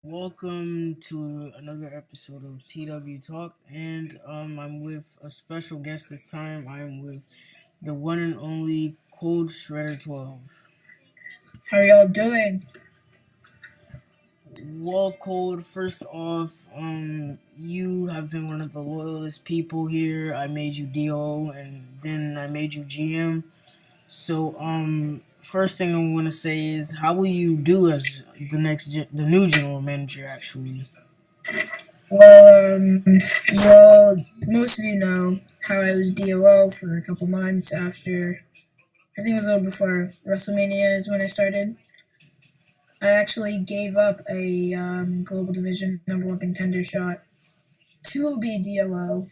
Welcome to another episode of TW Talk, and I'm with a special guest this time. I'm with the one and only Coldshredder12. How are y'all doing? Well, Cold, first off, you have been one of the loyalist people here. I made you DO, and then I made you GM. So, first thing I want to say is, how will you do as the new general manager? Actually, Well, y'all, most of you know how I was DOL for a couple months after, I think it was a little before WrestleMania is when I started. I actually gave up a Global Division number one contender shot to be DOL,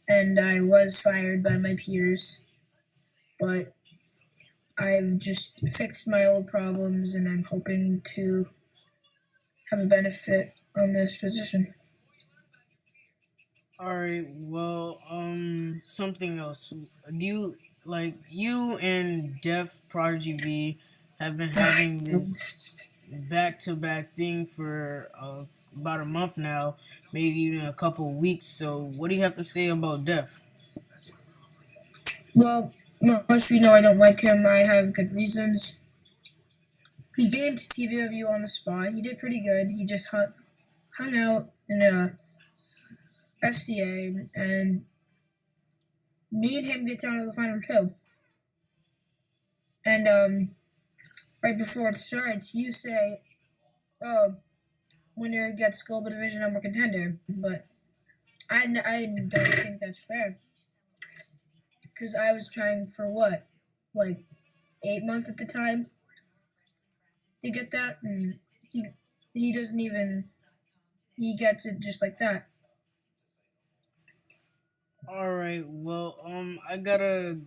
and I was fired by my peers, but I've just fixed my old problems and I'm hoping to have a benefit on this position. all right. Well, something else. Do you like you and Def Prodigy V have been having this back-to-back thing for about a month now, maybe even a couple of weeks. So, what do you have to say about Def? Well, most of you know I don't like him. I have good reasons. He came to TBW on the spot. He did pretty good. He just hung out in a FCA, and me and him get down to the final two. And right before it starts, you say, "Oh, winner gets Global Division number contender," but I don't think that's fair because I was trying for what, like 8 months at the time to get that, and he doesn't even he gets it just like that. All right. Well, I gotta,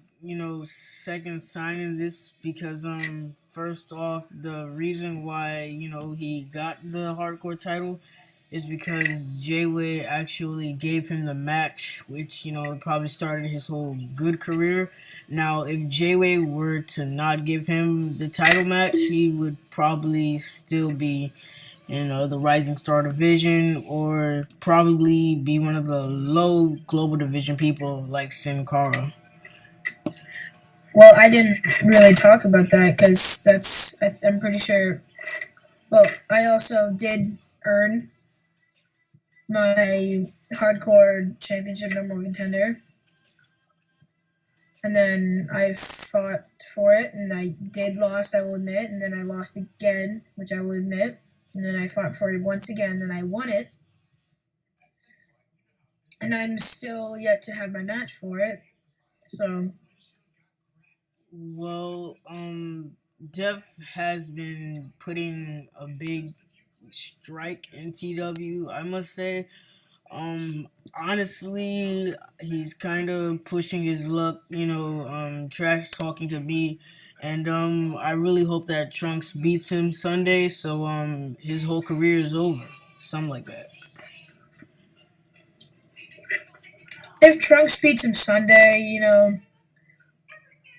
second signing this because, first off, the reason why, he got the hardcore title is because Jay actually gave him the match, which, probably started his whole good career. Now, if Jay were to not give him the title match, he would probably still be in the Rising Star division, or probably be one of the low global division people like Sin Cara. Well, I didn't really talk about that because I'm pretty sure. Well, I also did earn my hardcore championship number one contender, and then I fought for it, and I did lost, I will admit, and then I lost again, which I will admit, and then I fought for it once again, and I won it, and I'm still yet to have my match for it. So Well, Dev has been putting a big strike in TW, I must say. Honestly, he's kind of pushing his luck, trash talking to me. And I really hope that Trunks beats him Sunday, so his whole career is over. Something like that. if Trunks beats him Sunday,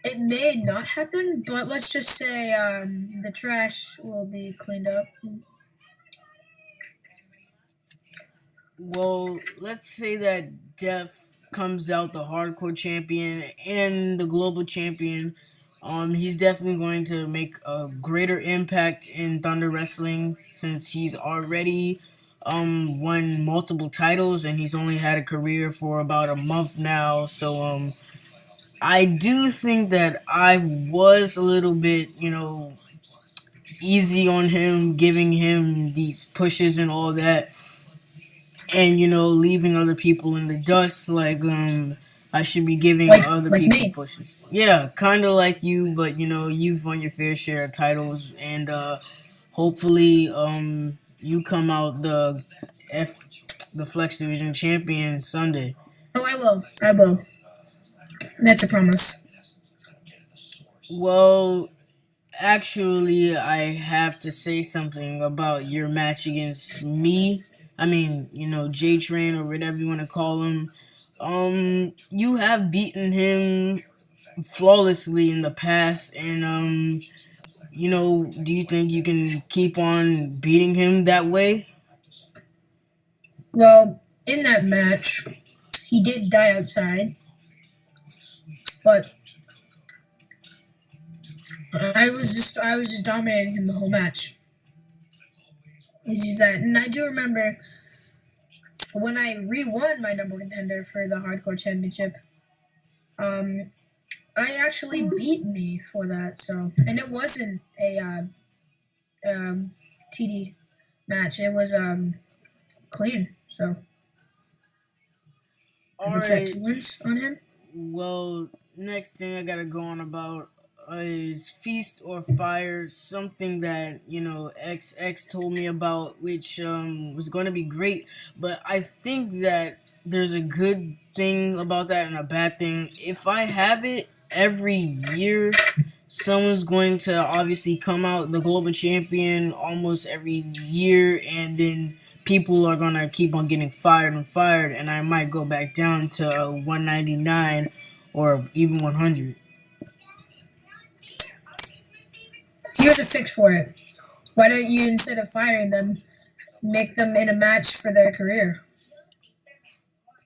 it may not happen, but let's just say the trash will be cleaned up. Well, let's say that Def comes out the hardcore champion and the global champion. He's definitely going to make a greater impact in Thunder Wrestling since he's already won multiple titles and he's only had a career for about a month now. So I do think that I was a little bit, easy on him, giving him these pushes and all that, and leaving other people in the dust. Like I should be giving other Like people me. pushes. Yeah, kind of like you, but you've won your fair share of titles, and hopefully you come out f the Flex Division champion Sunday. Oh, I will. I will. That's a promise. Well, actually, I have to say something about your match against me. I mean, J Train or whatever you want to call him. You have beaten him flawlessly in the past, and do you think you can keep on beating him that way? Well, in that match, he did die outside, but I was just dominating him the whole match. It's just that, and I do remember when I re-won my number contender for the hardcore championship. Um, I actually beat me for that. So, and it wasn't a TD match. It was clean. So All what's that? right. 2 wins on him. Well, next thing I gotta go on about is Feast or Fire, something that XX told me about, which was going to be great. But I think that there's a good thing about that and a bad thing. If I have it every year, someone's going to obviously come out the global champion almost every year, and then people are gonna keep on getting fired and fired, and I might go back down to 199 or even 100. Here's a fix for it. Why don't you, instead of firing them, make them in a match for their career?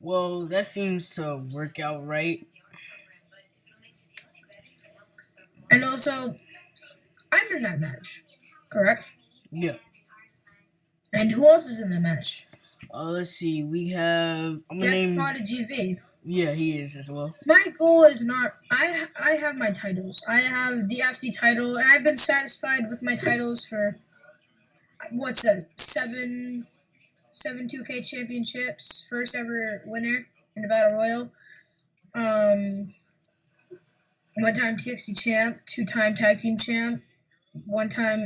Well, that seems to work out right. And also, I'm in that match, correct? Yeah. And who else is in the match? Let's see. We have. I'm gonna Death name. Prodigy V. Yeah, he is as well. My goal is not. I have my titles. I have the FD title, and I've been satisfied with my titles for what's that? Seven 2K championships. First ever winner in the battle royal. Um, 1 time TXT champ, 2 time tag team champ, 1 time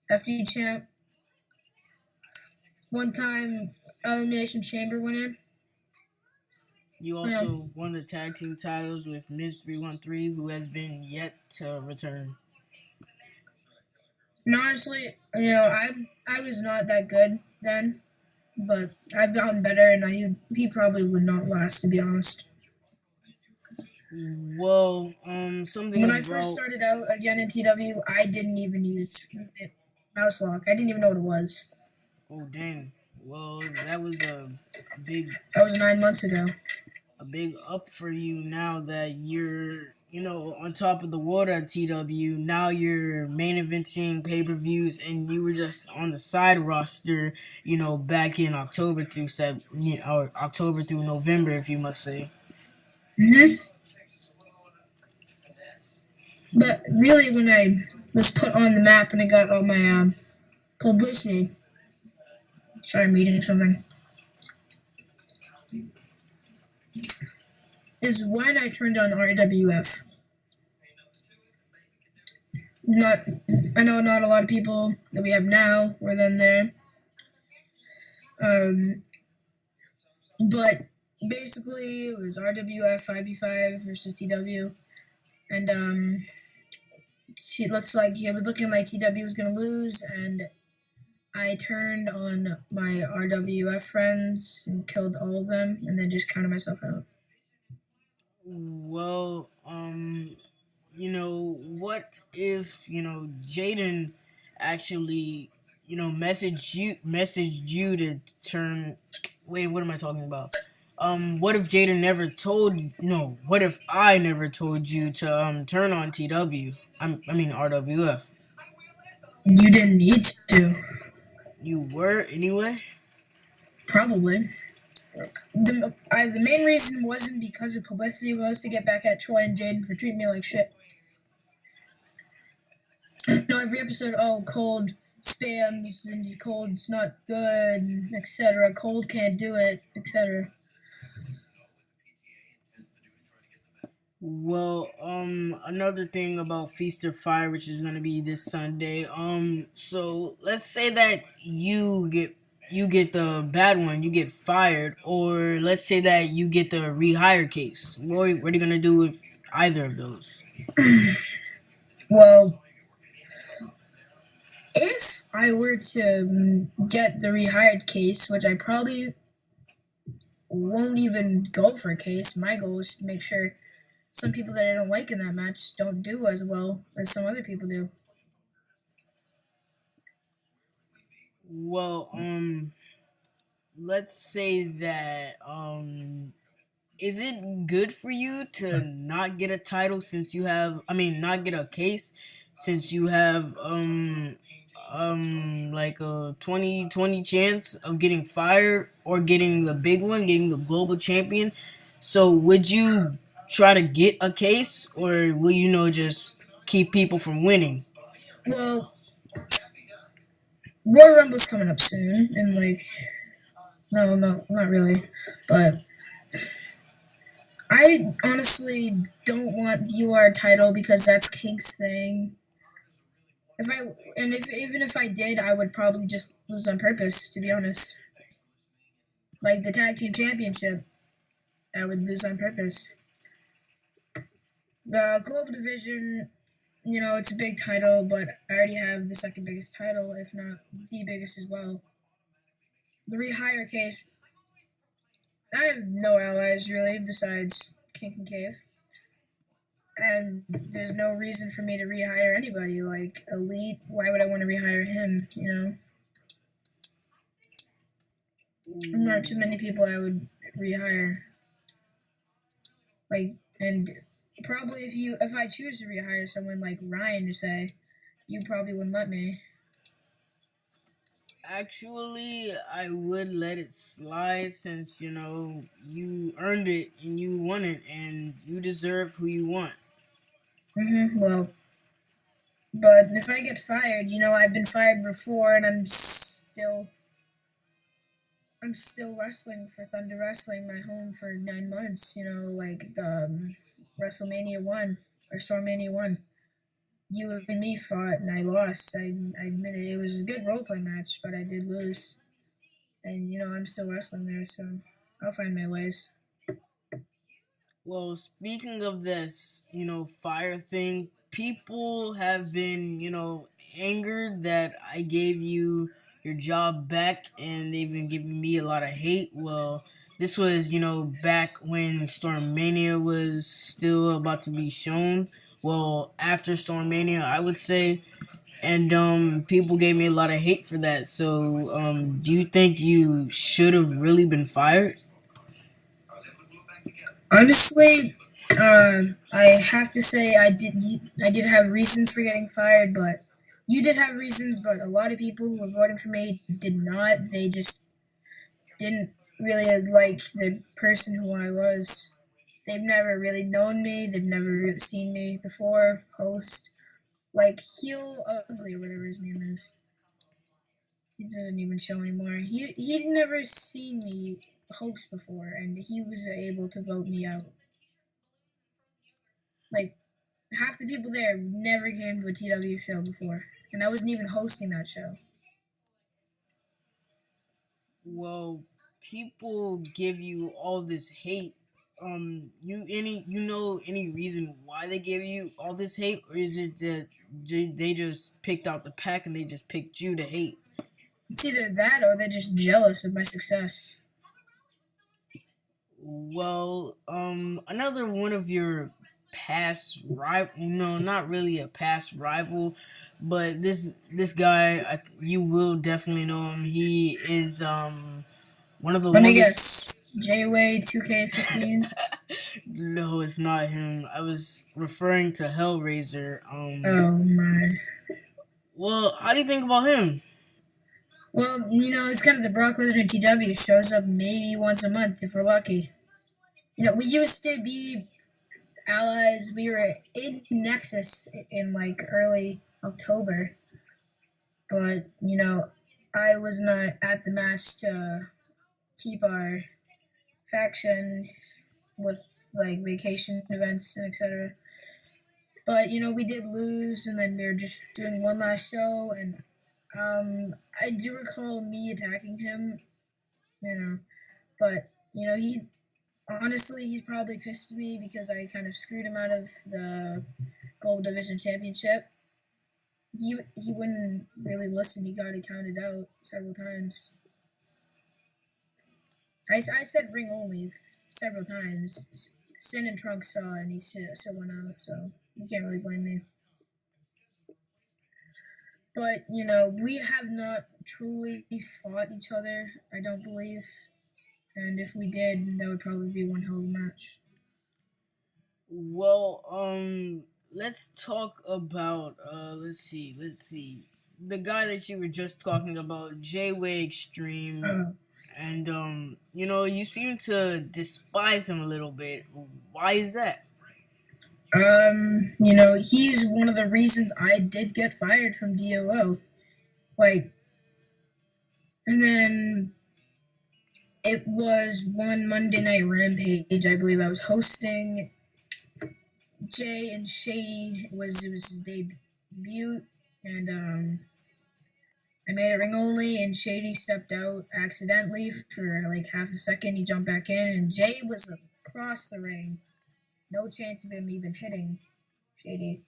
FD champ, 1 time elimination chamber winner. You Yeah. also won the tag team titles with Miz 313, who has been yet to return. And honestly, I was not that good then, but I've gotten better, and he probably would not last, to be honest. Well, something When I first about. started out again in TW, I didn't even use mouse lock. I didn't even know what it was. Oh dang. Well, that was a big That was 9 months ago. up for you now that you're on top of the water at TW. Now you're main eventing pay-per-views, and you were just on the side roster, back in October through or October through November, if you must say. Hmm. But really, when I was put on the map and I got all my publicity, sorry, I'm reading something, is when I turned on RWF. Not, I know not a lot of people that we have now were then there. Um, but basically, it was RWF 5v5 versus TW, and it looks like it was looking like TW was gonna lose, and I turned on my RWF friends and killed all of them, and then just counted myself out. Well, what if Jaden actually messaged you to turn. Wait, what am I talking about? What if Jaden never told? No, what if I never told you to turn on TW? I mean RWF. You didn't need to, You were anyway. probably. The main reason wasn't because of publicity, was to get back at Troy and Jaden for treating me like shit. Every episode, oh, Cold spams and Cold's not good, etc. Cold can't do it, etc. Well, another thing about Feast or Fire, which is gonna be this Sunday. So let's say that you get the bad one, you get fired, or let's say that you get the rehire case. What are you gonna do with either of those? Well, if I were to get the rehired case, which I probably won't even go for a case, my goal is to make sure some people that I don't like in that match don't do as well as some other people do. Well, let's say that is it good for you to not get a title since you have, I mean, not get a case since you have like a 20/20 chance of getting fired or getting the big one, getting the global champion? So would you try to get a case, or will you know just keep people from winning? Well, Royal Rumble's coming up soon, and like, no, no, not really, but I honestly don't want the UR title because that's Kink's thing. If I and if even if I did, I would probably just lose on purpose. To be honest, like the tag team championship, I would lose on purpose. The global division, it's a big title, but I already have the second biggest title, if not the biggest as well. The rehire case, I have no allies really besides Kink and Cave, and there's no reason for me to rehire anybody. Like Elite, why would I want to rehire him? Not too many people I would rehire. Like, and probably if I choose to rehire someone like Ryan to say, you probably wouldn't let me. Actually, I would let it slide since you earned it and you won it and you deserve who you want. Well, but if I get fired, I've been fired before, and I'm still wrestling for Thunder Wrestling, my home, for 9 months. Like the WrestleMania 1 or StormMania 1. You and me fought, and I lost. I admit it. It was a good roleplay match, but I did lose. And I'm still wrestling there, so I'll find my ways. Well, speaking of this, fire thing, people have been, angered that I gave you your job back and they've been giving me a lot of hate. Well, this was, back when Stormmania was still about to be shown. Well, after Stormmania, I would say, and people gave me a lot of hate for that. So, do you think you should have really been fired? Honestly, I have to say I did have reasons for getting fired, but you did have reasons. But a lot of people who were voting for me did not. They just didn't really like the person who I was. They've never really known me. They've never really seen me before host. Like Heel Ugly or whatever his name is. He doesn't even show anymore. He'd never seen me host before, and he was able to vote me out. Like half the people there never came to a TW show before, and I wasn't even hosting that show. Well, people give you all this hate. Any reason why they give you all this hate, or is it that they just picked out the pack and they just picked you to hate? It's either that or they're just jealous of my success. Well, another one of your past rival, no, not really a past rival, but this guy, you will definitely know him. He is one of the Let me longest. guess. J-Way 2K15. No, it's not him. I was referring to Hellraiser. Oh my. Well, how do you think about him? Well, it's kind of the Brock Lesnar TW shows up maybe once a month if we're lucky. We used to be allies. We were in Nexus in like early October, but I was not at the match to keep our faction with like vacation events and etc. But we did lose, and then we were just doing one last show, and I do recall me attacking him, but he honestly he's probably pissed at me because I kind of screwed him out of the Gold Division Championship. He wouldn't really listen. He got it counted out several times. I said ring only several times. Sin and Trunk saw it, and he still went out, so you can't really blame me. but we have not truly fought each other. I don't believe, and if we did, that would probably be one hell of a match. Well, let's talk about let's see, the guy that you were just talking about, J-Way Extreme, Uh, and you seem to despise him a little bit. Why is that? he's one of the reasons I did get fired from DOO. Like, and then it was one Monday Night Rampage, I believe I was hosting. Jay and Shady it was his debut, and I made it ring only, and Shady stepped out accidentally for like half a second. He jumped back in, and Jay was across the ring. No chance of him even hitting Shady.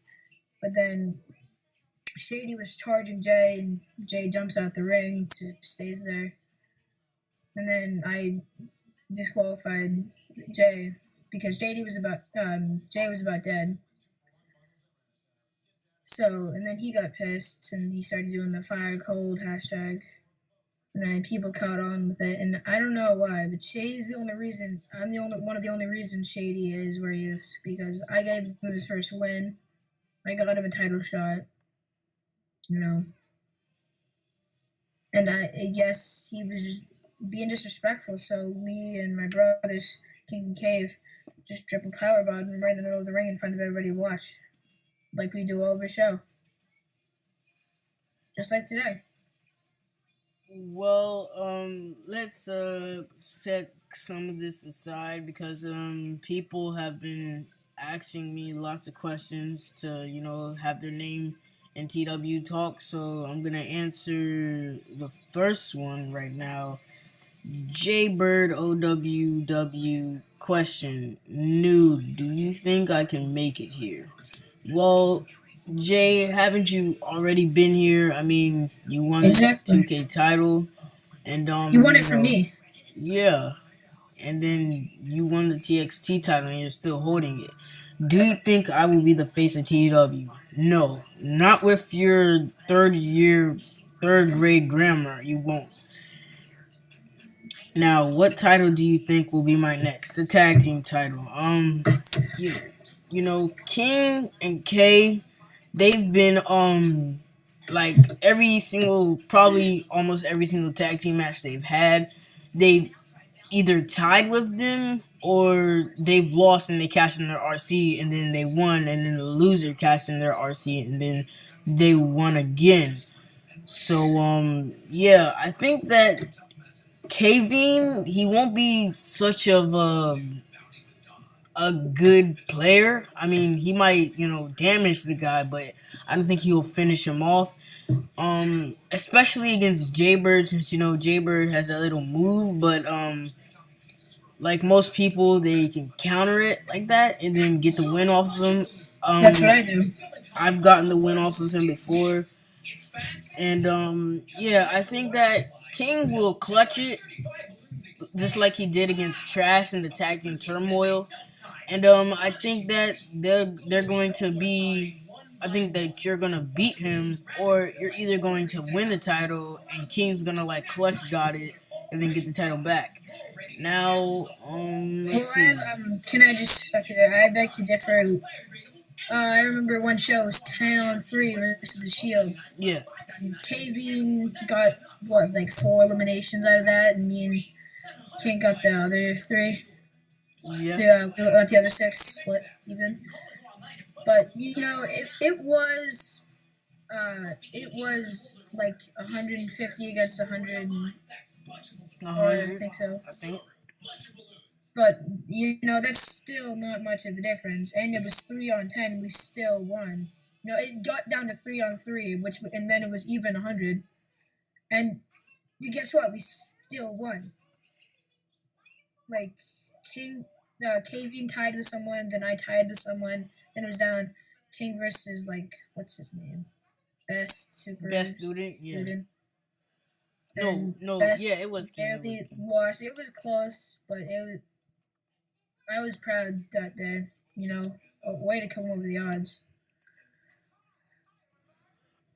But then Shady was charging Jay, and Jay jumps out the ring, stays there, and then I disqualified Jay because Jay was about dead. So, and then he got pissed and he started doing the fire cold hashtag. And then people caught on with it. And I don't know why, but Shay's the only reason, I'm the only one of the only reasons Shady is where he is because I gave him his first win. I got him a title shot, you know. And I guess he was just being disrespectful. So me and my brothers, King and Cave, just triple power bottom him right in the middle of the ring in front of everybody to watch. Like we do over show. Just like today. Well, let's set some of this aside because people have been asking me lots of questions to have their name in TW talk, so I'm gonna answer the first one right now. Jaybird OWW question: Nude, do you think I can make it here? Well, Jay, haven't you already been here? I mean, you won the Exactly. 2K title, and You won it from me. yeah, and then you won the TXT title, and you're still holding it. Do you think I will be the face of TW? No, not with your third grade grammar. You won't. Now, what title do you think will be my next? The tag team title. You, King and K, they've been like probably almost every single tag team match they've had, they've either tied with them or they've lost and they cashed in their RC and then they won and then the loser cashed in their RC and then they won again. So yeah, I think that Kavin, he won't be such of a good player. I mean, he might, damage the guy, but I don't think he'll finish him off. Especially against Jaybird, since Jaybird has a little move, but like most people, they can counter it like that and then get the win off of him. That's what Um, I do. I've gotten the win off of him before, and yeah, I think that King will clutch it just like he did against Trash in the tag team turmoil. And I think that they're going to be. I think that you're gonna beat him, or you're either going to win the title, and King's gonna like clutch got it, and then get the title back. Now, let's Well, see. can I just stop you there? I beg to differ. I remember one show was 10-on-3 versus the Shield. Yeah, Kavin got what, like 4 eliminations out of that, and me and King got the other 3. yeah, So we got the other 6 split even. But it was like 150 against 100, 100. or I think so. I think. But that's still not much of a difference. And it was 3-on-10. We still won. It got down to 3-on-3, and then it was even 100. And guess what? We still won. Like King, Kavin tied with someone, then I tied with someone. Then it was down King versus like what's his name? Best super Best student. Yeah. student. No, And no. Yeah, Best it was King. It was barely King. lost. It was close, but I was proud that day. A way to come over the odds.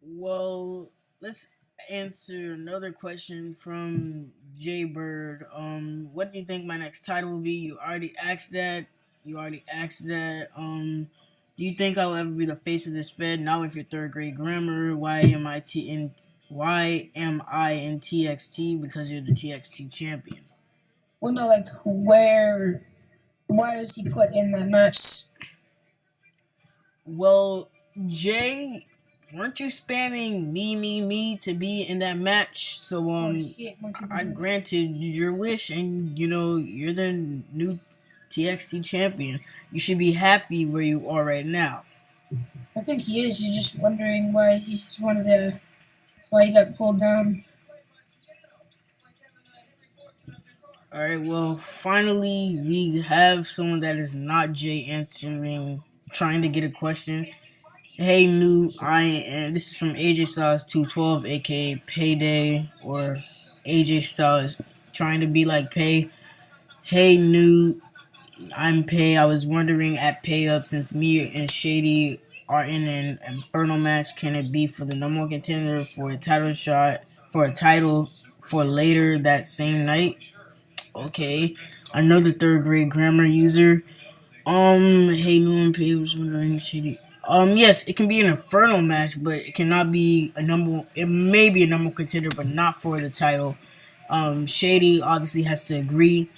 Well, let's answer another question from Jay Bird. What do you think my next title will be? You already asked that. You already asked that. Do you think I will ever be the face of this Fed? Now, with your third grade grammar, why am I in TXT? Because you're the TXT champion. Well, no, like where? Why was he put in that match? Well, Jay, weren't you spamming me to be in that match? So Oh, I hate when people I do that. granted your wish, and you're the new TXT champion. You should be happy where you are right now. I think he is. You're just wondering why he's one of the why he got pulled down. All right. Well, finally we have someone that is not Jay answering, trying to get a question. Hey, new I am. This is from AJ Styles 212, aka Payday, or AJ Styles trying to be like Pay. Hey, new I'm Pay. I was wondering at Pay Up, since me and Shady are in an Inferno match, can it be for the number one contender for a title shot, for a title for later that same night? Okay. Another third grade grammar user. Hey, new and Pay was wondering, Shady. Yes, it can be an Inferno match, but it cannot be a number. It may be a number one contender, but not for the title. Shady obviously has to agree.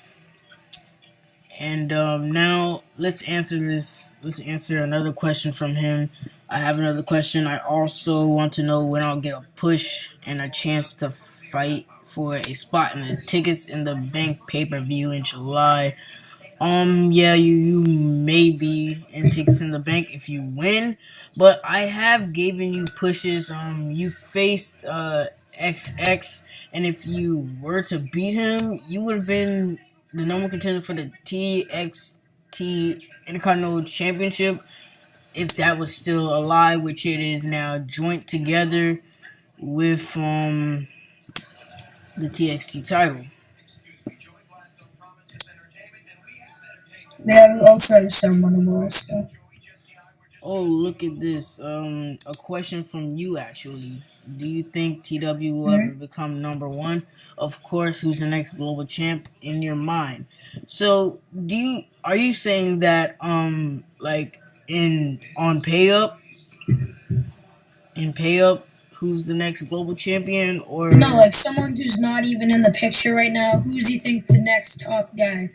And now let's answer this. Let's answer another question from him. I have another question. I also want to know when I'll get a push and a chance to fight for a spot in the tickets in the bank pay per view in July. Yeah, you may be in tickets in the bank if you win, but I have given you pushes. You faced XX, and if you were to beat him, you would have been the number one contender for the TXT Intercontinental Championship if that was still alive, which it is now, joint together with the TXT title. They have also have someone in also. Oh, look at this. A question from you actually. Do you think TW will ever Mm-hmm. become number one? Of course, who's the next global champ in your mind? So, are you saying that like in on pay up in pay up who's the next global champion, No, or like someone who's not even in the picture right now. Who do you think the next top guy?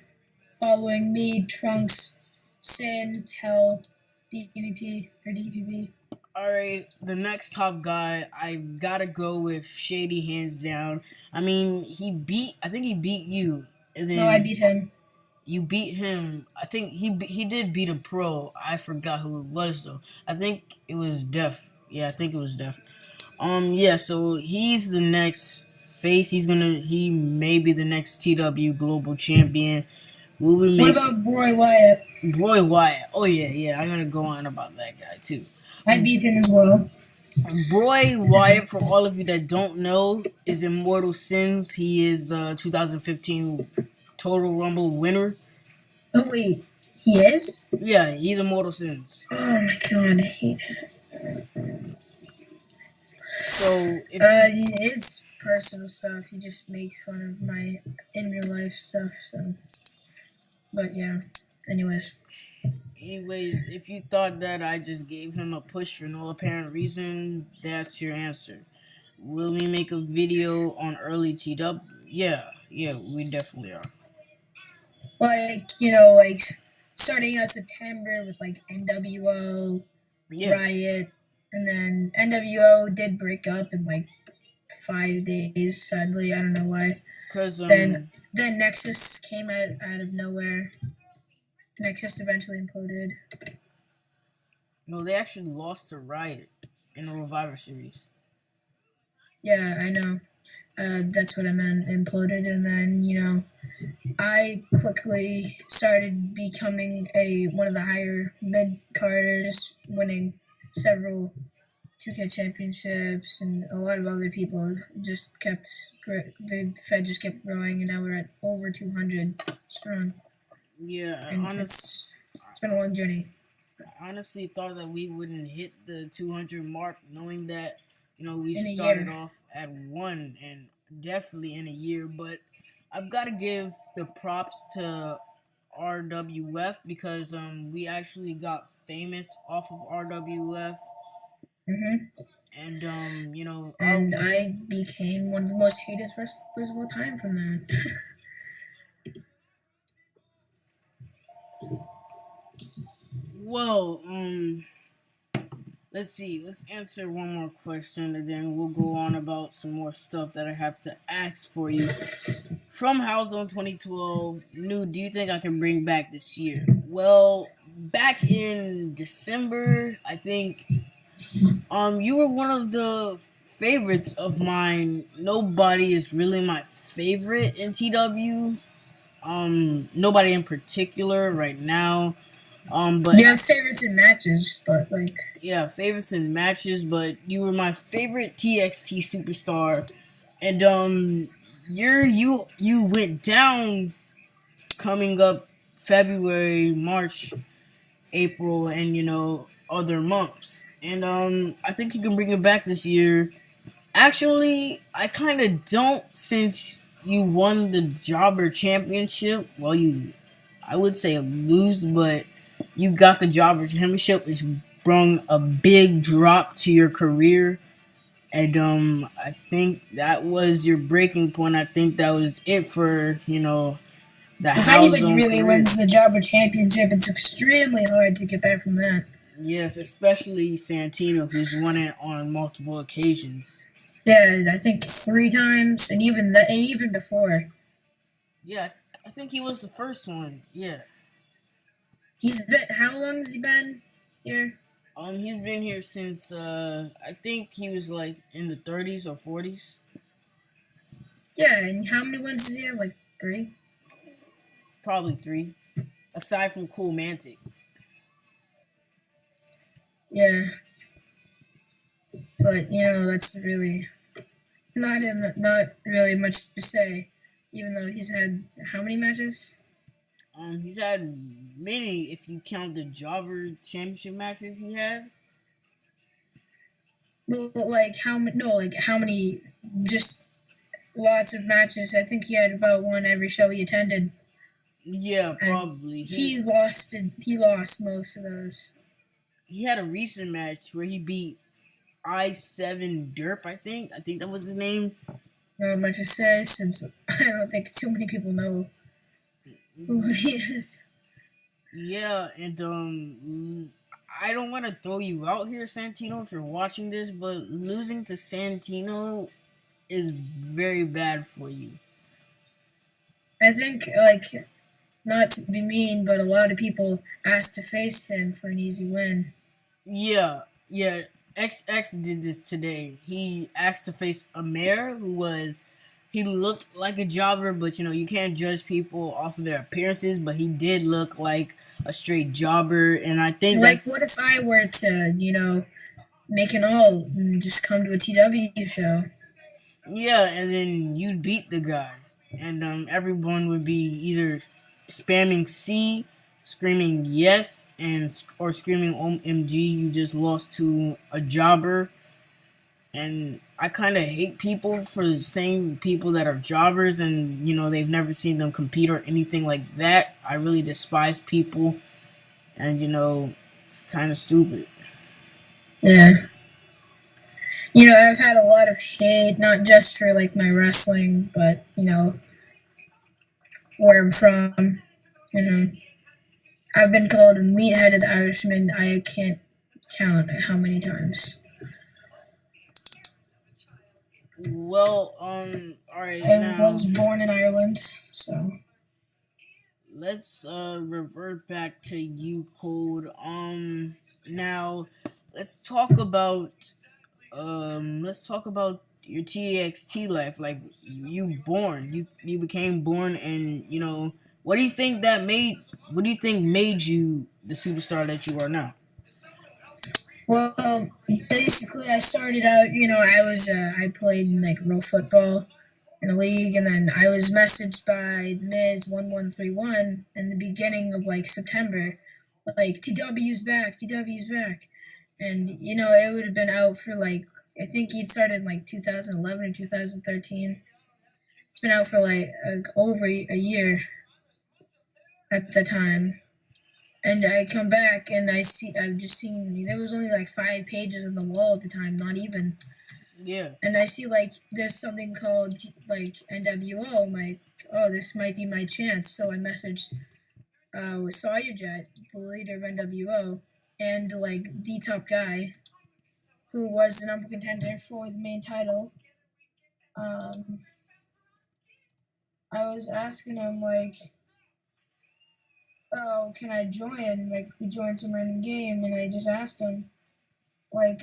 Following me, Trunks, Sin, Hell, DVP or DPP. all right, the next top guy, I gotta go with Shady hands down. I mean, I think he beat you, and No, I then beat him. you beat him. I think he did beat a pro. I forgot who it was though. I think it was Def. Yeah, I think it was Def. Yeah. So he's the next face. He may be the next TW Global Champion. Will we What make about Bray Wyatt? Roy Wyatt? Oh yeah, yeah. I'm gonna go on about that guy too. I beat him as well. Roy Wyatt, for all of you that don't know, is Immortal Sins. He is the 2015 Total Rumble winner. Oh wait, he is? Yeah, he's Immortal Sins. Oh my god, I hate him. So if It's personal stuff. He just makes fun of my in real life stuff. So, but yeah. Anyways, anyways, if you thought that I just gave him a push for no apparent reason, that's your answer. Will we make a video on early T Dub? Yeah, yeah, we definitely are. like starting out September with like NWO, Yeah, Riot, and then NWO did break up in like 5 days. Sadly, I don't know why. cause Then Nexus came out of nowhere. Nexus eventually imploded. no, they actually lost to Riot in the Reviver series. Yeah, I know. That's what I meant. Imploded, and then I quickly started becoming a one of the higher mid carders, winning several 2K championships, and a lot of other people just kept the Fed just kept growing, and now we're at over 200 strong, Yeah, and it's been a long journey. I honestly thought that we wouldn't hit the 200 mark, knowing that we in a started year. off at one, and definitely in a year. But I've got to give the props to RWF because we actually got famous off of RWF, Hmm. and our And winner. I became one of the most hated wrestlers of all time from that. Well, let's see. Let's answer one more question, and then we'll go on about some more stuff that I have to ask for you. From House on 2012, new. Do you think I can bring back this year? Well, back in December, I think you were one of the favorites of mine. Nobody is really my favorite in TW. Nobody in particular right now. But You have favorites in matches, but like, yeah, favorites in matches. But you were my favorite TXT superstar, and you went down coming up February, March, April, and other months. And I think you can bring it back this year. Actually, I kind of don't since you won the Jobber Championship. Well, I would say lose, but you got the Jobber Championship, which brung a big drop to your career. And I think that was your breaking point. I think that was it for the if House anybody Zone really career. wins the Jobber Championship, it's extremely hard to get back from that. Yes, especially Santino, who's won it on multiple occasions. Yeah, I think 3 times, and even before. Yeah, I think he was the first one. Yeah. He's been how long has he been here? He's been here since I think he was like in the 30s or 40s. Yeah, and how many wins is he have? Like 3. Probably three, aside from Cool Mantic. Yeah, but that's really not really much to say. Even though he's had how many matches? He's had many, if you count the Jobber Championship matches he had. Well, like how many? No, like how many? Just lots of matches. I think he had about one every show he attended, Yeah, and probably. he lost it. He lost most of those. He had a recent match where he beat I7 Derp, I think. I think that was his name. Not much to say since I don't think too many people know who he is. Yeah, and I don't want to throw you out here, Santino, if you're watching this, but losing to Santino is very bad for you. I think like not to be mean, but a lot of people asked to face him for an easy win. Yeah, yeah. XX did this today. He asked to face a mayor who was. He looked like a jobber, but you can't judge people off of their appearances. But he did look like a straight jobber, and I think Like, what that's if I were to, make an all and just come to a TW show? yeah. And then you'd beat the guy, and everyone would be either spamming C, screaming yes, and or screaming OMG. You just lost to a jobber. And I kind of hate people for saying people that are jobbers and they've never seen them compete or anything like that. I really despise people, and it's kind of stupid. Yeah. I've had a lot of hate, not just for like my wrestling, but where I'm from. You know, I've been called a meat-headed Irishman. I can't count how many times. Well, all right, I was now born in Ireland, so let's revert back to you, Code. Now let's talk about your TXT life. Like you became born, and what do you think made you the superstar that you are now? well, basically, I started out. I played like real football in a league, and then I was messaged by the Miz 1131 in the beginning of like September, like TW's back, TW's back, and it would have been out for like, I think he'd started in like 2011 or 2013. It's been out for like over a year at the time. And I come back and I've just seen there was only like 5 pages on the wall at the time, not even. Yeah. And I see like there's something called like NWO. I'm like, oh, this might be my chance. So I messaged with Sawyer Jet, the leader of NWO, and like the top guy who was the number contender for the main title. Um, I was asking him like, oh, can I join? Like, we joined some random game, and I just asked him like,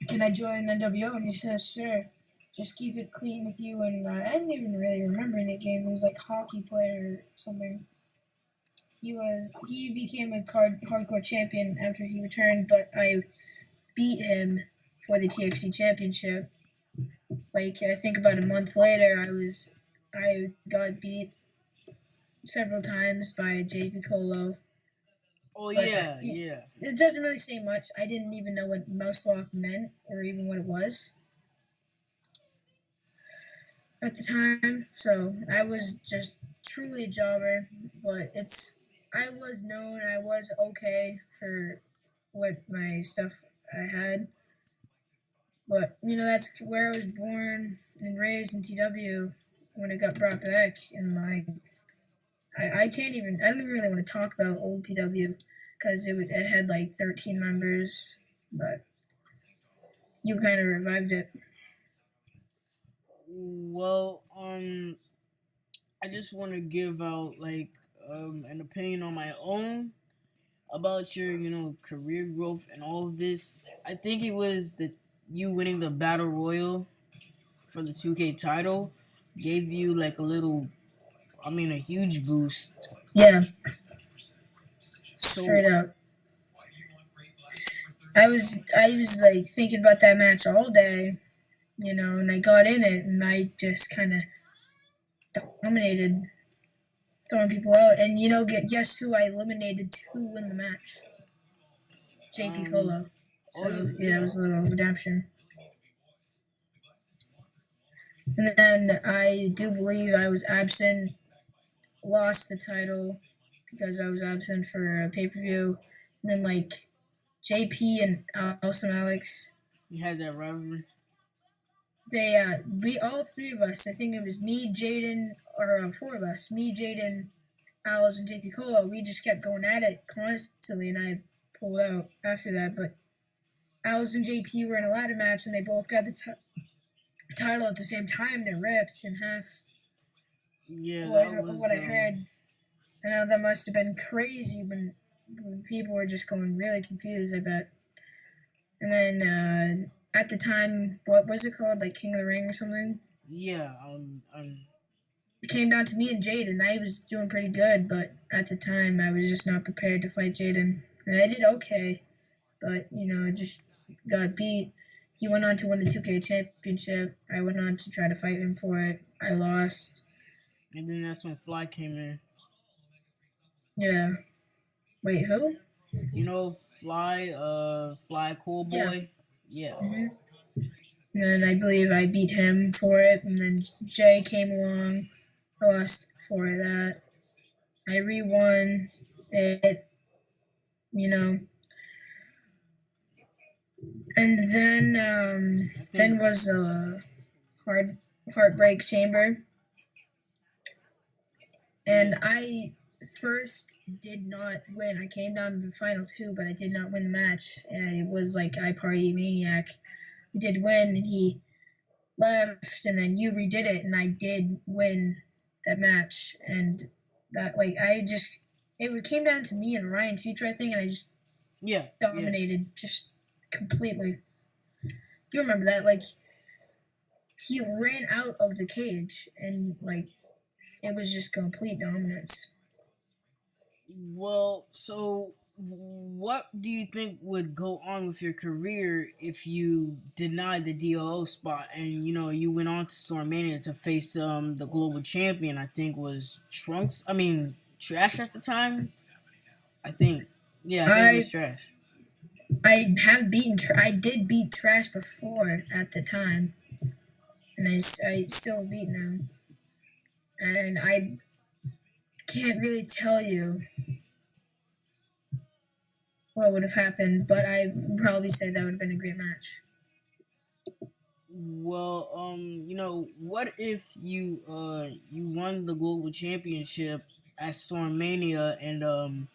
can I join NWO? And he says, sure. Just keep it clean with you. And I didn't even really remember any game. He was like a hockey player or something. He became a hardcore champion after he returned, but I beat him for the TXT championship. Like, I think about a month later, I got beat several times by JP Colo. Oh But yeah, yeah. it doesn't really say much. I didn't even know what mouse lock meant or even what it was at the time. So I was just truly a jobber. But I was known. I was okay for what my stuff I had. But that's where I was born and raised in TW. When it got brought back, and like I can't even. I don't even really want to talk about old TW because it had like 13 members, but you kind of revived it. Well, I just want to give out like an opinion on my own about your career growth and all of this. I think it was that you winning the battle royal for the 2K title gave you like a little, I mean, a huge boost. Yeah, straight So, up. I was like thinking about that match all day, and I got in it, and I just kind of dominated, throwing people out. And guess who I eliminated to win the match? JP um, Colo. oh So yeah, it yeah, was a little redemption. And then I do believe I was absent, lost the title because I was absent for a pay per view. And then like JP and Awesome Alex, you had that rivalry. we all three of us. I think it was me, Jaden, or four of us. Me, Jaden, Alice, and JP Colo. We just kept going at it constantly, and I pulled out after that. But Alice and JP were in a ladder match, and they both got the title at the same time. They ripped in half. Yeah, What, that what was I heard. I know that must have been crazy when people were just going really confused, I bet. And then at the time, what was it called? Like King of the Ring or something? yeah, It came down to me and Jaden. I was doing pretty good, but at the time, I was just not prepared to fight Jaden. And I did okay, but, I just got beat. He went on to win the 2K championship. I went on to try to fight him for it. I lost. and then that's when Fly came in. Yeah. Wait, who? Fly, Fly Cool Yeah. Boy. Yeah, And then I believe I beat him for it, and then Jay came along. I lost for that. I re-won it, you know. And I then think. was hard heartbreak chamber, and Yeah, I first did not win. I came down to the final two, but I did not win the match. And it was like I Party Maniac. He did win, and he left, and then you redid it, and I did win that match. And that, like, it came down to me and Ryan Future, I think, and I just yeah, yeah. dominated just completely. You remember that? Like, he ran out of the cage, and like it was just complete dominance. Well, so what do you think would go on with your career if you denied the DOO spot and you went on to Stormania to face the global champion? I think was Trunks. I mean Trash at the time. I think. Yeah, I think it was I trash. I did beat Trash before at the time, and I still beaten him, and I can't really tell you what would have happened, but I probably say that would have been a great match. Well, what if you won the global championship at Stormmania and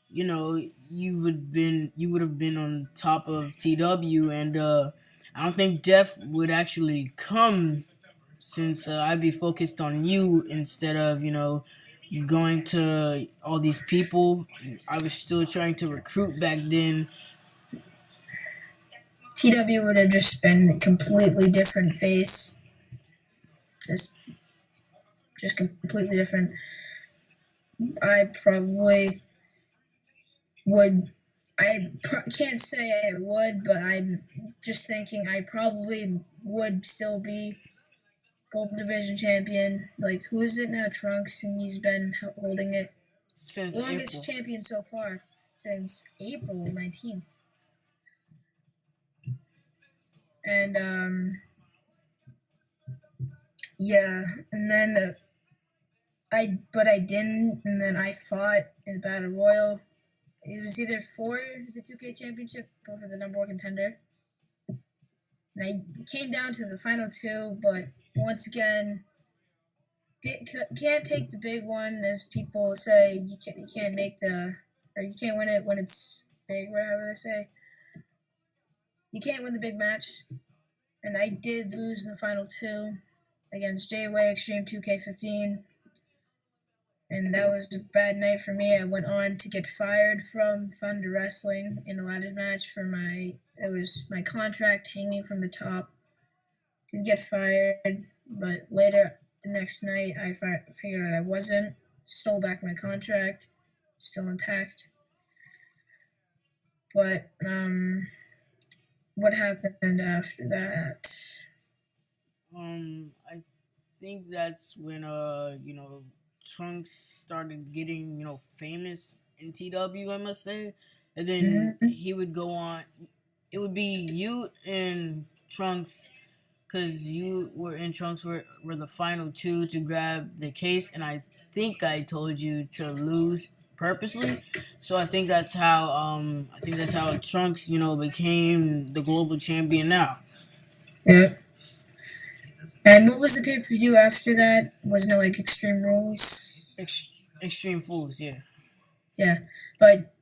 you would have been on top of TW and I don't think Jeff would actually come since I'd be focused on you instead of going to all these people. I was still trying to recruit back then. TW would have just been a completely different face, just just completely different. I probably would. Can't say I would, but I'm just thinking I probably would still be Gold Division champion. Like, who is it now? Trunks, and he's been holding it. Since Longest April. champion so far since April 19th. And, yeah. And then but I didn't. And then I fought in Battle Royal. It was either for the 2K championship or for the number one contender. And I came down to the final two, but once again, can't take the big one, as people say. You can't make the, or you can't win it when it's big, whatever they say. You can't win the big match, and I did lose in the final two against J-Way Extreme 2K15, and that was a bad night for me. I went on to get fired from Thunder Wrestling in a ladder match for it was my contract hanging from the top. Did get fired, but later the next night I figured out I wasn't. Stole back my contract, still intact. But what happened after that? I think that's when Trunks started getting famous in TW. I must say, and then Mm-hmm. he would go on. It would be you and Trunks because you were in Trunks were the final two to grab the case, and I think I told you to lose purposely. So I think that's how Trunks became the global champion now. Yeah. And what was the pay per view after that? Wasn't it like Extreme Rules? Ex- Extreme Fools, yeah. Yeah, but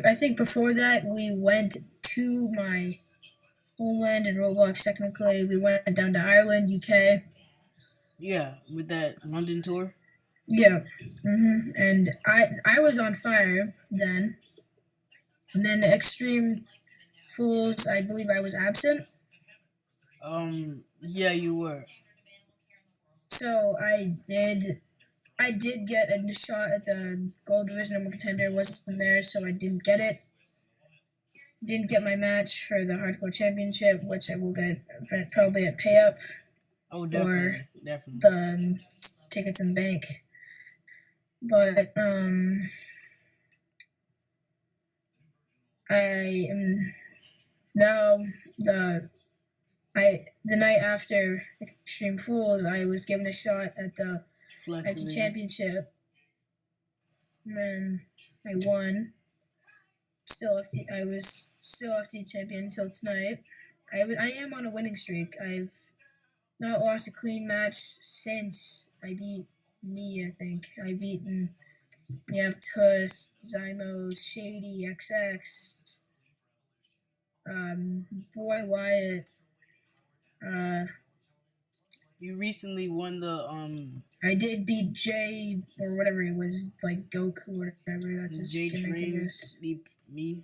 I think before that we went to my homeland in Roblox. Technically, we went down to Ireland, UK. Yeah, with that London tour. Yeah, and I was on fire then. And then the Extreme Fools, I believe I was absent. Yeah, you were. So I did get a shot at the Gold Division number contender. Wasn't there, so I didn't get it. Didn't get my match for the Hardcore Championship, which I will get probably at Pay Up Oh, or definitely, definitely. the Tickets in Bank. But I am now the night after Extreme Fools, I was given a shot Flex at the Division. championship, and then I won. I was still FT champion until tonight. I am on a winning streak. I've not lost a clean match since I beat me. I think I've beaten Tusk, Zymos, Shady, XX, Boy Wyatt. Uh, You recently won the I did beat Jay or whatever he was, like Goku or whatever. That's his J gimmick, I Train guess. me.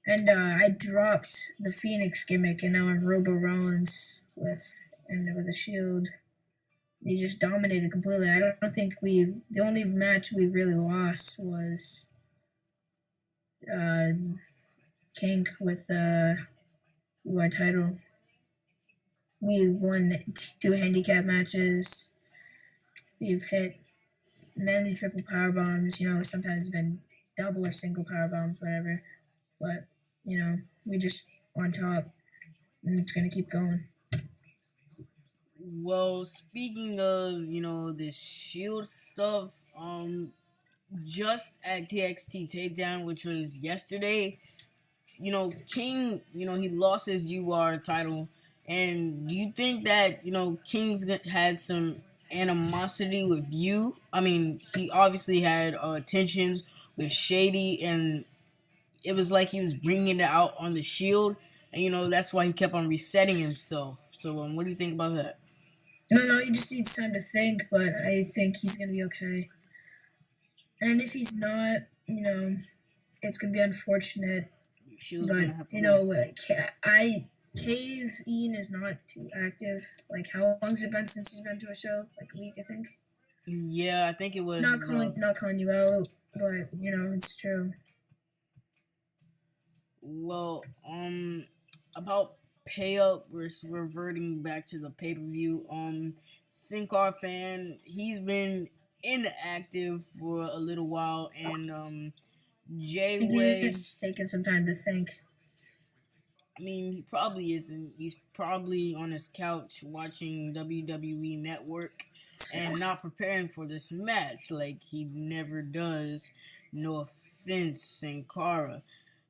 And I dropped the Phoenix gimmick, and now I'm Robo Rollins with a shield. He just dominated completely. I don't think the only match we really lost was uh, Kink with our title. We won two handicap matches. We've hit many triple power bombs. Sometimes been double or single power bombs, whatever. But we just on top, and it's gonna keep going. Well, speaking of the shield stuff, just at TXT Takedown, which was yesterday, King, he lost his UR title, and do you think that King's had some animosity with you? I mean, he obviously had tensions with Shady, and it was like he was bringing it out on the Shield, and that's why he kept on resetting himself. So, what do you think about that? No, he just needs time to think, but I think he's gonna be okay. And if he's not, it's gonna be unfortunate. Shield's But gonna have to go. I Cave Ian is not too active. Like, how long's it been since he's been to a show? Like a week, I think. Yeah, I think it Not was. calling, not calling you out, but it's true. Well, about pay up, we're reverting back to the pay per view. Sin Cara fan, he's been inactive for a little while, and I Jay think he's Way. just taking some time to think. I mean, he probably isn't. He's probably on his couch watching WWE Network and not preparing for this match like he never does. No offense, Sin Cara.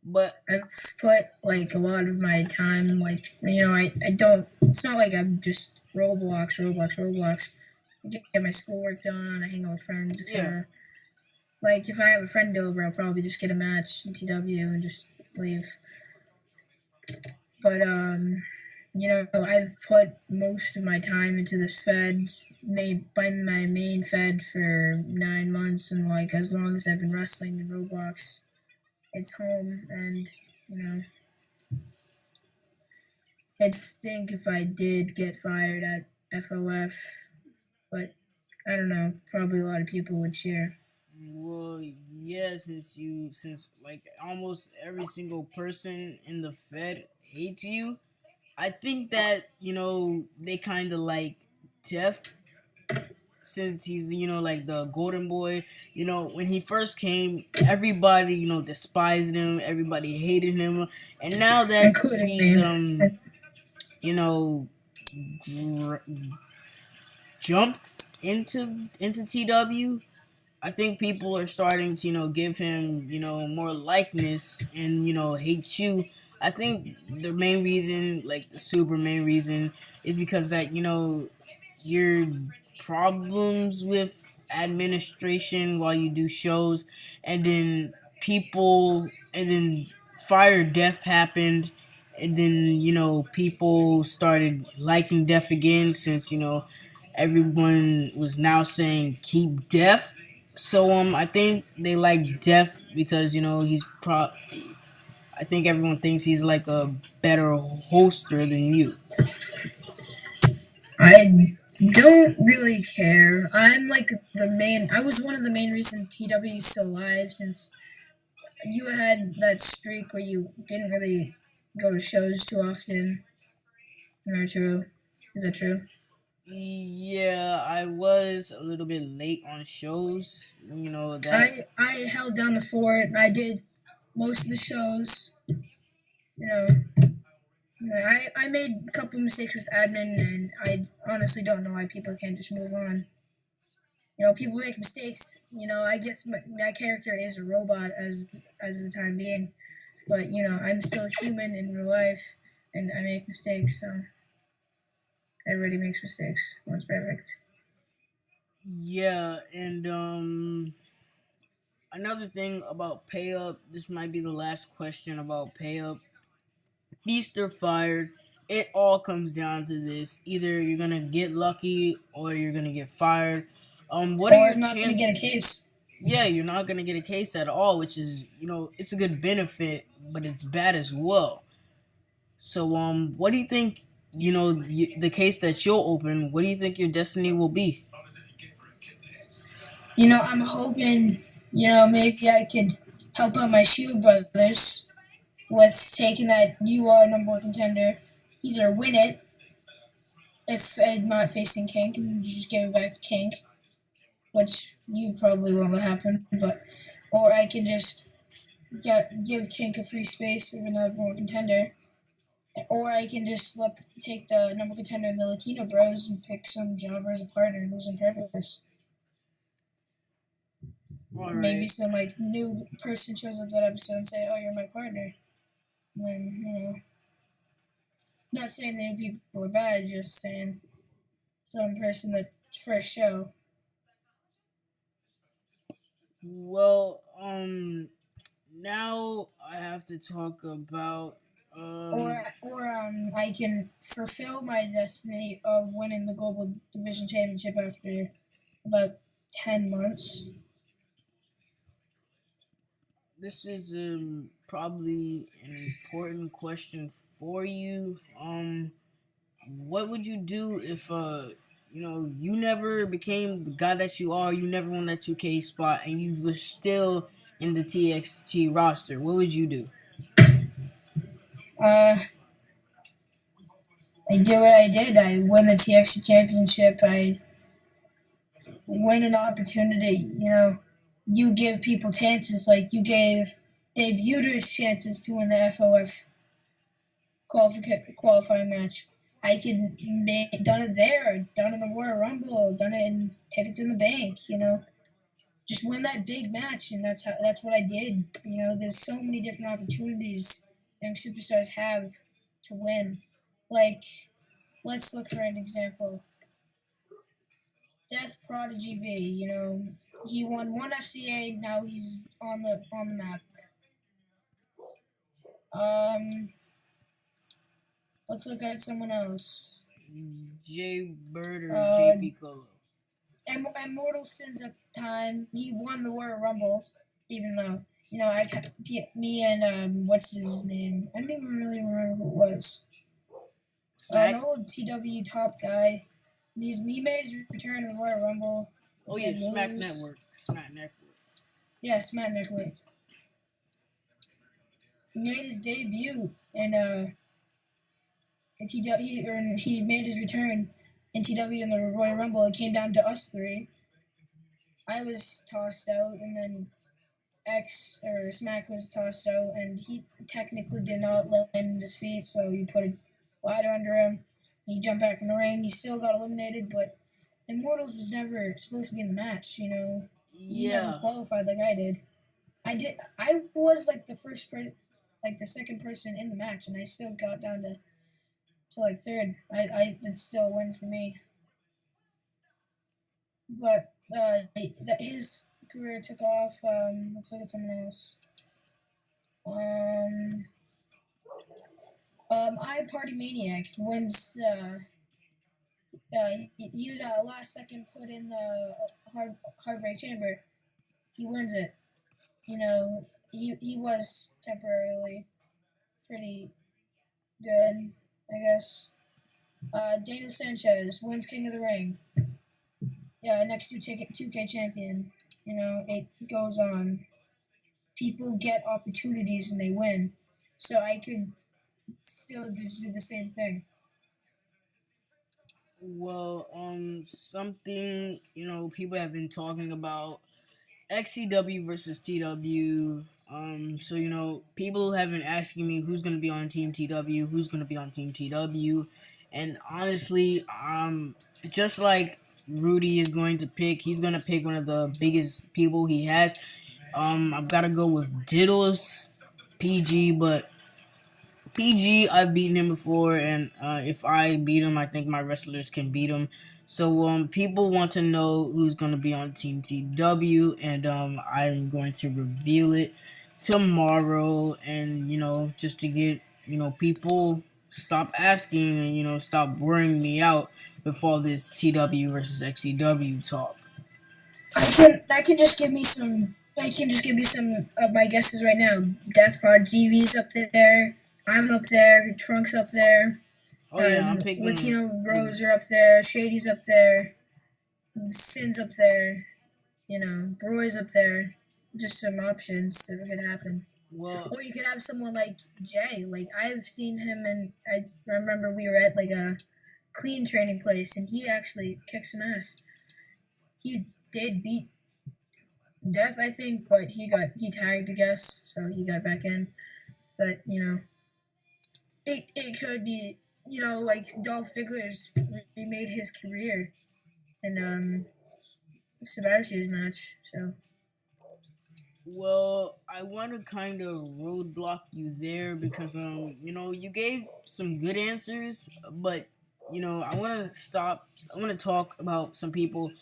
But I've put like a lot of my time, like I don't. It's not like I'm just Roblox. I get my schoolwork done. I hang out with friends, yeah, etc. Like if I have a friend over, I'll probably just get a match in TW and just leave. But I've put most of my time into this Fed, made by my main Fed for 9 months, and like as long as I've been wrestling in Roblox, it's home, and you know it'd stink if I did get fired at FOF, but I don't know. Probably a lot of people would cheer. well, yeah, since like almost every single person in the Fed hates you, I think that they kind of like Jeff since he's like the golden boy. When he first came, everybody despised him, everybody hated him, and now that Including he's me. you know gr- jumped into TW, I think people are starting to, give him, more likeness and, hate you. I think the main reason, like the super main reason, is because that, your problems with administration while you do shows, and then and then fire death happened, and then, people started liking death again since, everyone was now saying keep death. So I think they like Def because he's I think everyone thinks he's like a better hoster than you. I don't really care. I'm like the main. I was one of the main reasons TW is still alive since you had that streak where you didn't really go to shows too often. Or true? Is that true? Yeah, I was a little bit late on shows. That. I held down the fort. I did most of the shows. You know, I made a couple mistakes with admin, and I honestly don't know why people can't just move on. People make mistakes. I guess my character is a robot as the time being, but I'm still human in real life, and I make mistakes. So everybody makes mistakes. No one's perfect. Yeah, and another thing about pay up. This might be the last question about pay up. Feast or fired. It all comes down to this. Either you're gonna get lucky or you're gonna get fired. What are Or your I'm not gonna get a chances? case. Yeah, you're not gonna get a case at all, which is it's a good benefit, but it's bad as well. So what do you think? The case that you'll open. What do you think your destiny will be? I'm hoping, maybe I could help out my Shield brothers with taking that you are number one contender. Either win it if I'm not facing Kink and you just give it back to Kink, which you probably won't let happen, but or I can just give Kink a free space of another number one contender, or I can just take the number one contender in the Latino Bros and pick some jobber as a partner who's on purpose. All Maybe right. some like new person shows up that episode and say, "Oh, you're my partner." And then not saying the new people were bad, just saying some person that first show. Well, now I have to talk about I can fulfill my destiny of winning the global division championship after about 10 months. this is probably an important question for you. What would you do if you never became the guy that you are, you never won that 2K spot, and you were still in the TXT roster? What would you do? Uh, I did what I did. I win the TXT championship. I win an opportunity. You give people chances, like you gave debuters chances to win the FOF qualifying match. I could done it there, done it in the Royal Rumble, done it in Tickets in the Bank. Just win that big match, and that's what I did. There's so many different opportunities young superstars have to win. Like, let's look for an example. Death Prodigy B. He won one FCA. Now he's on the map. Um, let's look at someone else. Jay Bird or Uh, JP Colo? Immortal Sins at the time. He won the Royal Rumble, even though me and what's his name? I don't even really remember who it was. An Smack? old TW top guy. He made his return in the Royal Rumble. Oh He yeah, did Smack lose. Network. Smack Network. Yes, Matt Network. He made his debut in he made his return in TW in the Royal Rumble. It came down to us three. I was tossed out, and then X or Smack was tossed out, and he technically did not land his feet, so you put a ladder under him. He jumped back in the ring. He still got eliminated, but Immortals was never supposed to be in the match. He never Yeah. qualified like I did. I was like like the second person in the match, and I still got down to like third. It's still a win for me. But his career took off. Let's look at someone else. Um, I Party Maniac wins. He was a last second put in the heartbreak chamber. He wins it. He was temporarily pretty good, I guess. Daniel Sanchez wins King of the Ring. Yeah, next 2K champion. It goes on. People get opportunities and they win. So I could still just do the same thing. Well, something people have been talking about XCW versus TW. So people have been asking me who's gonna be on Team TW, who's gonna be on Team TW, and honestly, just like Rudy is going to pick, he's gonna pick one of the biggest people he has. I've got to go with Diddles, PG, but PG, I've beaten him before, and if I beat him, I think my wrestlers can beat him. So people want to know who's going to be on Team TW, and I'm going to reveal it tomorrow. And just to get people stop asking and stop worrying me out with all this TW versus XCW talk. I can just give me some. I can just give you some of my guesses right now. Death Prod GV's up there. I'm up there. Trunks up there. Oh yeah, I'm picking Latino the Rose are up there. Shady's up there. Sin's up there. Broy's up there. Just some options that could happen. well. Or you could have someone like Jay. Like I've seen him, and I remember we were at like a clean training place, and he actually kicked some ass. He did beat Death, I think, but he tagged, I guess, so he got back in. But it could be, like Dolph Ziggler's remade his career in Survivor Series match. So Well, I want to kind of roadblock you there because you gave some good answers, but I want to stop. I want to talk about some people.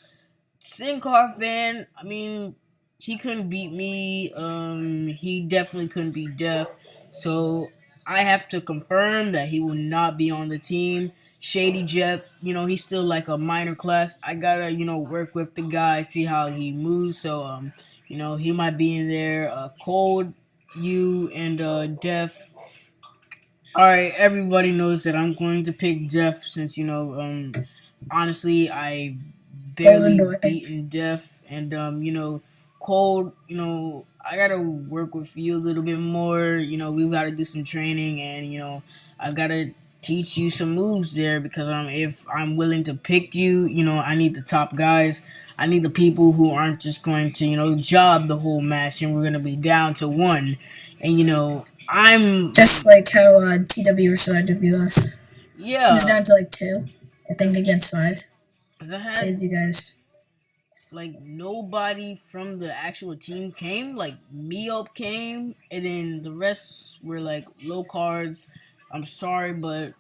Sin Car fan, I mean, he couldn't beat me. He definitely couldn't beat Def. So I have to confirm that he will not be on the team. Shady Jeff, he's still like a minor class. I gotta, work with the guy, see how he moves. So he might be in there. Cold, you and Def. All right, everybody knows that I'm going to pick Jeff since honestly I Golden barely Boy. beaten Def and Cold. I gotta work with you a little bit more. We've got to do some training and I gotta teach you some moves there because if I'm willing to pick you, I need the top guys. I need the people who aren't just going to job the whole match and we're gonna be down to one. And I'm Just like how TW versus IWF. It was yeah, down to like two, I think, cause against five. cause I had Saved you guys. like nobody from the actual team came. Like Meop came, and then the rest were like low cards. I'm sorry, but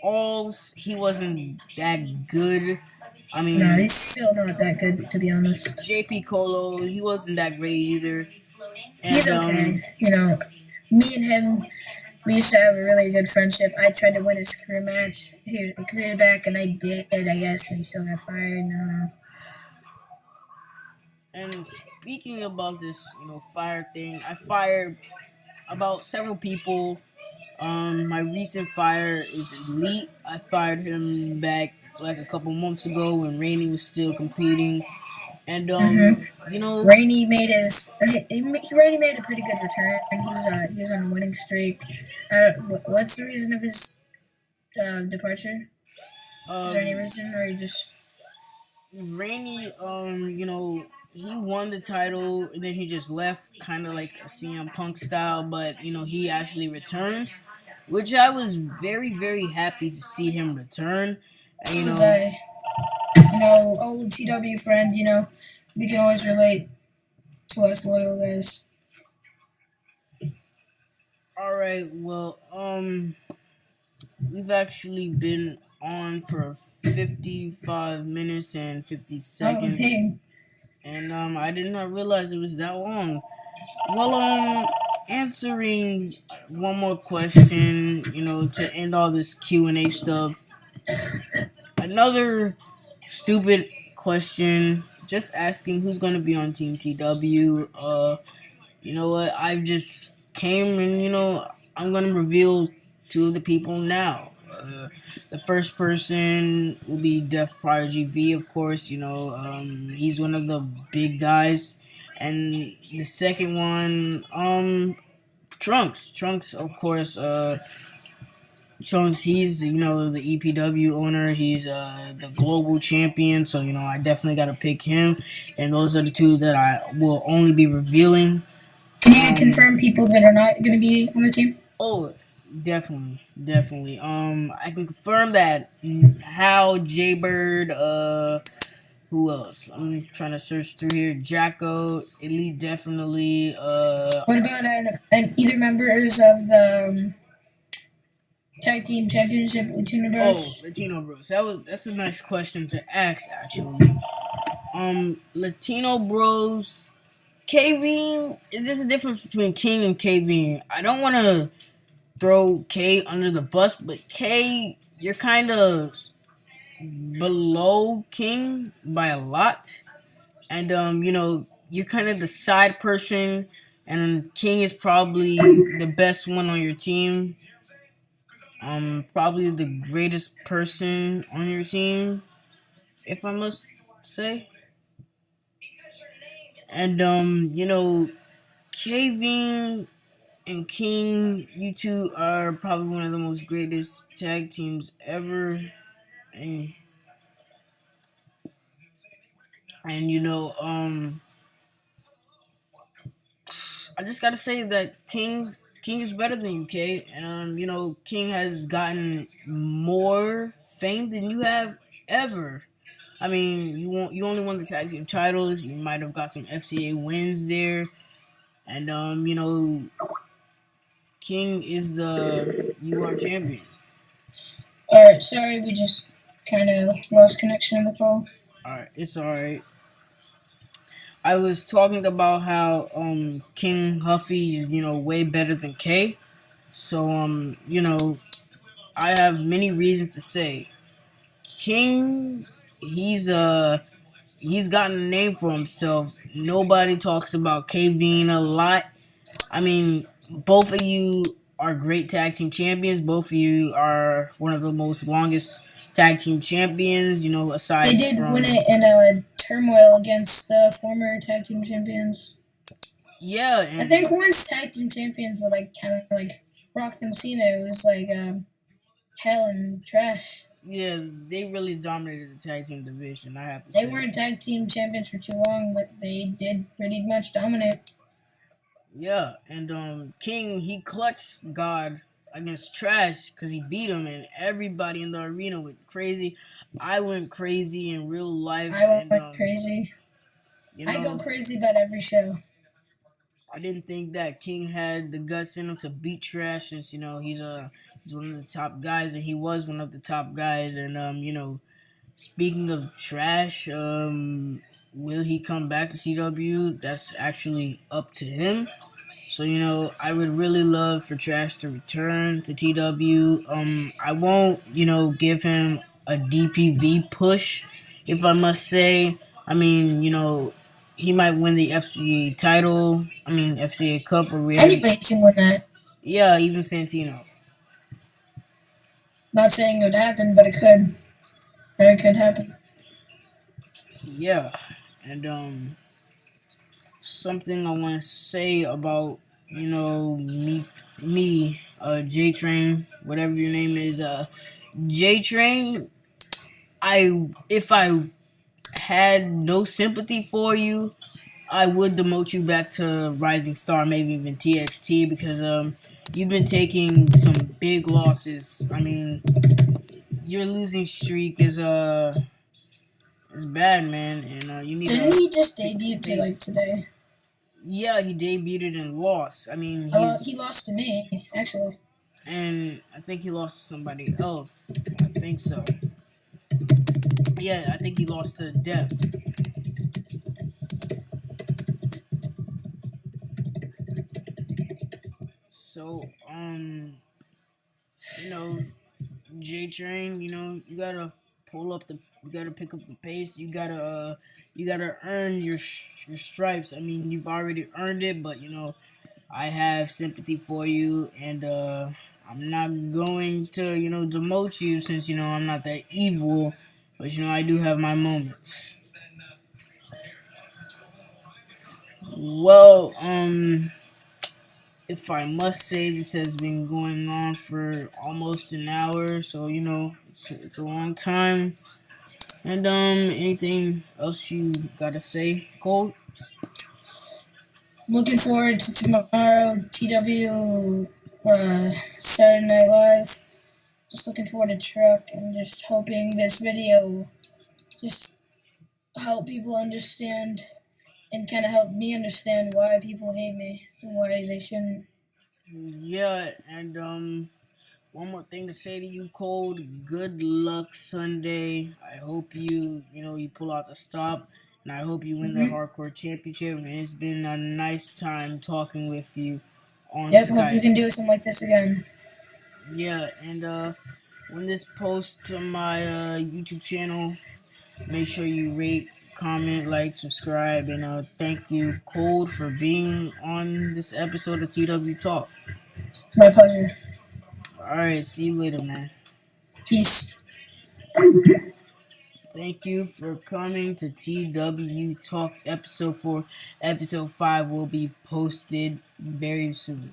alls he wasn't that good. I No, mean, he's still not that good, to be honest. JP Colo he wasn't that great either. He's And okay. Me and him, we used to have a really good friendship. I tried to win his career match, his career back, and I did, I guess, and he still got fired. No, and speaking about this, fire thing, I fired about several people. My recent fire is Elite. I fired him back like a couple months ago when Rainey was still competing, and Rainey made his. He already made a pretty good return. He was on a winning streak. What's the reason of his departure? Is there any um, reason, or you just Rainey, he won the title and then he just left, kind of like a CM Punk style, but he actually returned, which I was very very happy to see him return, and this was a old TW friend? We can always relate to us loyal guys. all right, well, we've actually been on for 55 minutes and 50 Oh, seconds. dang. And I did not realize it was that long. Well, answering one more question, to end all this Q&A stuff. Another stupid question, just asking who's going to be on Team TW. You know what? I've just came and I'm gonna reveal two of the people now. The first person will be Def Prodigy V, of course. He's one of the big guys, and the second one, Trunks. Trunks, of course. Trunks, he's the EPW owner. He's the global champion, so I definitely got to pick him. And those are the two that I will only be revealing. Can you Um, confirm people that are not going to be on the team? Oh, definitely, definitely. I can confirm that Hal, Jaybird, who else? I'm trying to search through here. Jacko, Elite, definitely. What about either members of the tag team championship Latino Oh, Bros? Latino Bros. That's a nice question to ask, actually. Latino Bros. KV. There's a difference between King and KV. I don't want to throw K under the bus, but K, you're kind of below King by a lot, and you're kind of the side person, and King is probably the best one on your team. Probably the greatest person on your team, if I must say. And Kevin and King, you two are probably one of the most greatest tag teams ever, and and I just gotta say that King is better than you, K. And King has gotten more fame than you have ever. I mean, you only won the tag team titles. You might have got some FCA wins there, and King is the UR champion. Alright, sorry, we just kind of lost connection in the call. All right, it's all right. I was talking about how King Huffy is way better than K. So I have many reasons to say King. He's he's gotten a name for himself. Nobody talks about K being a lot. I mean, both of you are great tag team champions. Both of you are one of the most longest tag team champions. They Aside did win from it in a turmoil against the former tag team champions. yeah, I think and once tag team champions were like kind of like Rock and Cena, it was like hell and trash. yeah, they really dominated the tag team division. I have to They say. weren't tag team champions for too long, but they did pretty much dominate. Yeah, and King he clutched God against Trash because he beat him, and everybody in the arena went crazy. I went crazy in real life, I and went crazy. you I go know crazy about every show. I didn't think that King had the guts in him to beat Trash, since he's one of the top guys, and he was one of the top guys, and speaking of Trash, will he come back to CW? That's actually up to him. So I would really love for Trash to return to TW. I won't, give him a DPV push, if I must say. I mean, he might win the FCA title. I mean, FCA Cup or whatever. Anybody can win that. Yeah, even Santino. Not saying it would happen, but it could. Or it could happen. Yeah, and something I want to say about J Train, whatever your name is, J Train. If I had no sympathy for you, I would demote you back to Rising Star, maybe even TXT, because you've been taking some big losses. I mean, your losing streak is bad, man, and you need Didn't to he just pick up the debut to like pace. today? Yeah, he debuted and lost. I mean, He lost to me, actually. and I think he lost to somebody else. I think so. Yeah, I think he lost to Death. So, you know, J Train, you gotta you gotta pick up the pace. You gotta earn your stripes. I mean, you've already earned it, but I have sympathy for you, and I'm not going to demote you, since I'm not that evil, but I do have my moments. Well, if I must say, this has been going on for almost an hour, so it's a long time. And anything else you gotta say, Cold? Looking forward to tomorrow, TW, Saturday Night Live. Just looking forward to Truck and just hoping this video will just help people understand and kind of help me understand why people hate me and why they shouldn't. Yeah, and one more thing to say to you, Cold. Good luck Sunday. I hope you pull out the stop, and I hope you win the Mm-hmm. hardcore championship. And it's been a nice time talking with you on Yep, hope we Skype. can do something like this again. Yeah, and when this post to my YouTube channel, make sure you rate, comment, like, subscribe, and thank you, Cold, for being on this episode of TW Talk. My pleasure. All right, see you later, man. Peace. Thank you for coming to TW Talk episode 4. Episode 5 will be posted very soon.